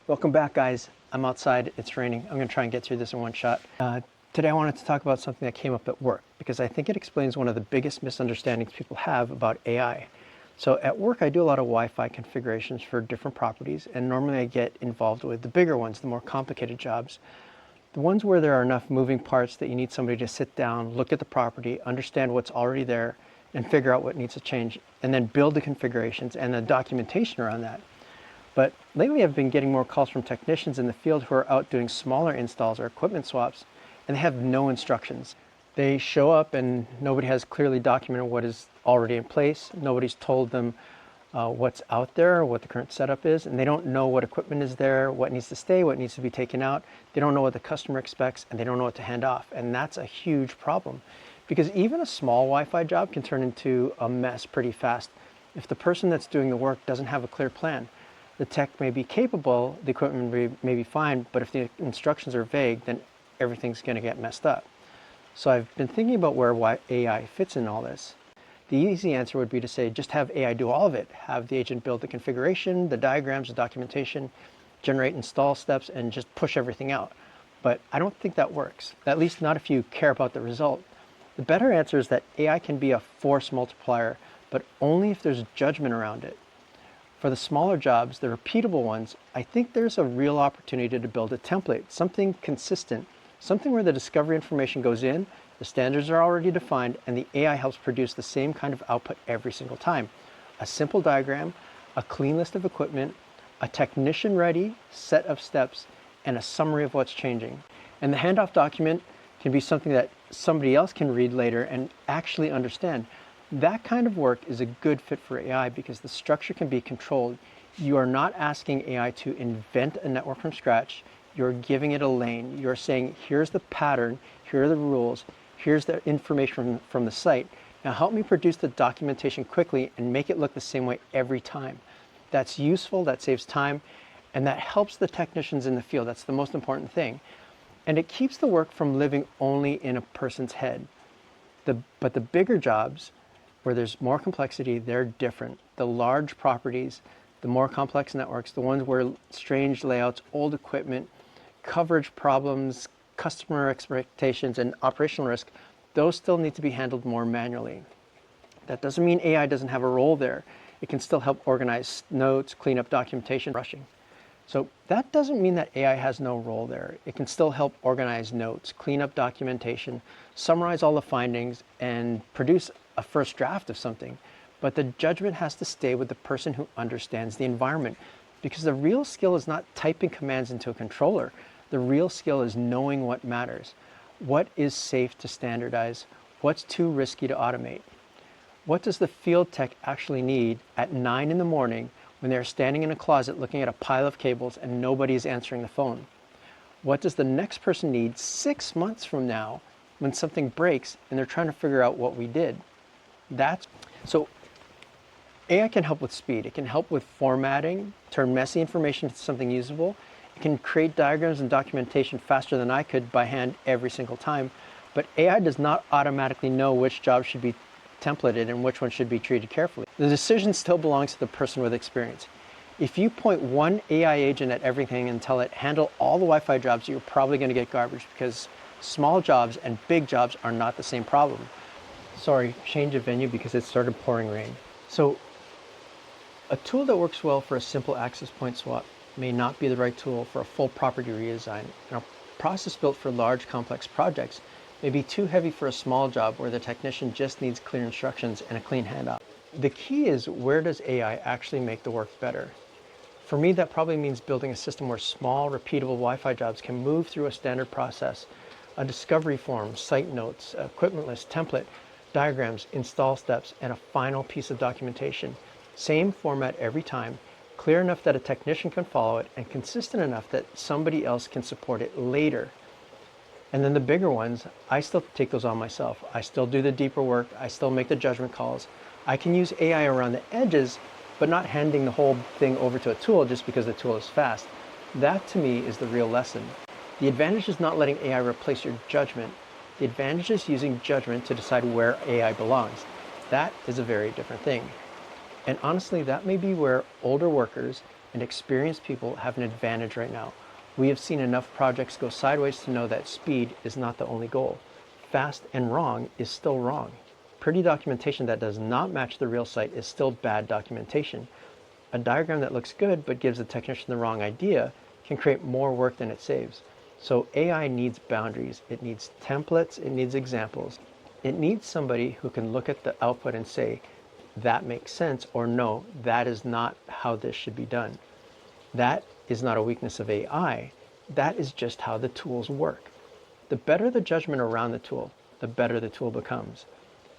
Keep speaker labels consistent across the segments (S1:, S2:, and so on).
S1: Welcome back, guys. I'm outside, it's raining. I'm gonna try and get through this in one shot. Today I wanted to talk about something that came up at work because I think it explains one of the biggest misunderstandings people have about AI. So at work, I do a lot of Wi-Fi configurations for different properties, and normally I get involved with the bigger ones, the more complicated jobs. The ones where there are enough moving parts that you need somebody to sit down, look at the property, understand what's already there, and figure out what needs to change, and then build the configurations and the documentation around that. But lately I've been getting more calls from technicians in the field who are out doing smaller installs or equipment swaps, and they have no instructions. They show up and nobody has clearly documented what is already in place. Nobody's told them what's out there, what the current setup is, and they don't know what equipment is there, what needs to stay, what needs to be taken out. They don't know what the customer expects, and they don't know what to hand off. And that's a huge problem because even a small Wi-Fi job can turn into a mess pretty fast if the person that's doing the work doesn't have a clear plan. The tech may be capable, the equipment may be fine, but if the instructions are vague, then everything's going to get messed up. So I've been thinking about where AI fits in all this. The easy answer would be to say, just have AI do all of it. Have the agent build the configuration, the diagrams, the documentation, generate install steps, and just push everything out. But I don't think that works, at least not if you care about the result. The better answer is that AI can be a force multiplier, but only if there's judgment around it. For the smaller jobs, the repeatable ones, I think there's a real opportunity to build a template, something consistent, something where the discovery information goes in, the standards are already defined, and the AI helps produce the same kind of output every single time. A simple diagram, a clean list of equipment, a technician-ready set of steps, and a summary of what's changing. And the handoff document can be something that somebody else can read later and actually understand. That kind of work is a good fit for AI because the structure can be controlled. You are not asking AI to invent a network from scratch. You're giving it a lane. You're saying, here's the pattern, here are the rules, here's the information from the site. Now help me produce the documentation quickly and make it look the same way every time. That's useful, that saves time, and that helps the technicians in the field. That's the most important thing. And it keeps the work from living only in a person's head. But the bigger jobs, where there's more complexity, they're different. The large properties, the more complex networks, the ones where strange layouts, old equipment, coverage problems, customer expectations, and operational risk, those still need to be handled more manually. That doesn't mean AI doesn't have a role there. It can still help organize notes, clean up documentation, rushing. So that doesn't mean that AI has no role there. It can still help organize notes, clean up documentation, summarize all the findings, and produce a first draft of something. But the judgment has to stay with the person who understands the environment, because the real skill is not typing commands into a controller. The real skill is knowing what matters. What is safe to standardize? What's too risky to automate? What does the field tech actually need at 9 in the morning when they're standing in a closet looking at a pile of cables and nobody is answering the phone? What does the next person need 6 months from now when something breaks and they're trying to figure out what we did? So AI can help with speed. It can help with formatting, turn messy information into something usable. It can create diagrams and documentation faster than I could by hand every single time. But AI does not automatically know which job should be templated and which one should be treated carefully. The decision still belongs to the person with experience. If you point one AI agent at everything and tell it, handle all the Wi-Fi jobs, you're probably going to get garbage because small jobs and big jobs are not the same problem. Sorry, change of venue because it started pouring rain. So a tool that works well for a simple access point swap may not be the right tool for a full property redesign. And a process built for large complex projects may be too heavy for a small job where the technician just needs clear instructions and a clean handoff. The key is, where does AI actually make the work better? For me, that probably means building a system where small, repeatable Wi-Fi jobs can move through a standard process, a discovery form, site notes, equipment list, template, diagrams, install steps, and a final piece of documentation. Same format every time, clear enough that a technician can follow it, and consistent enough that somebody else can support it later. And then the bigger ones, I still take those on myself. I still do the deeper work. I still make the judgment calls. I can use AI around the edges, but not handing the whole thing over to a tool just because the tool is fast. That, to me, is the real lesson. The advantage is not letting AI replace your judgment. The advantage is using judgment to decide where AI belongs. That is a very different thing. And honestly, that may be where older workers and experienced people have an advantage right now. We have seen enough projects go sideways to know that speed is not the only goal. Fast and wrong is still wrong. Pretty documentation that does not match the real site is still bad documentation. A diagram that looks good but gives the technician the wrong idea can create more work than it saves. So AI needs boundaries. It needs templates. It needs examples. It needs somebody who can look at the output and say, that makes sense, or no, that is not how this should be done. That is not a weakness of AI. That is just how the tools work. The better the judgment around the tool, the better the tool becomes.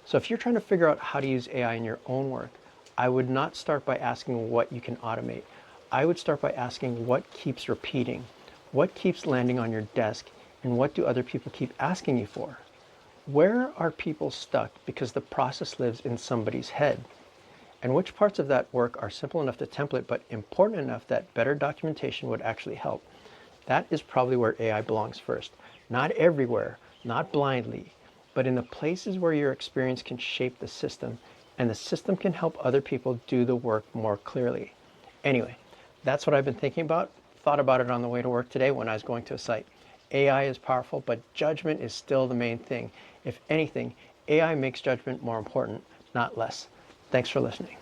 S1: So if you're trying to figure out how to use AI in your own work, I would not start by asking what you can automate. I would start by asking what keeps repeating, what keeps landing on your desk, and what do other people keep asking you for? Where are people stuck because the process lives in somebody's head? And which parts of that work are simple enough to template but important enough that better documentation would actually help? That is probably where AI belongs first. Not everywhere, not blindly, but in the places where your experience can shape the system and the system can help other people do the work more clearly. Anyway, that's what I've been thinking about. Thought about it on the way to work today when I was going to a site. AI is powerful, but judgment is still the main thing. If anything, AI makes judgment more important, not less. Thanks for listening.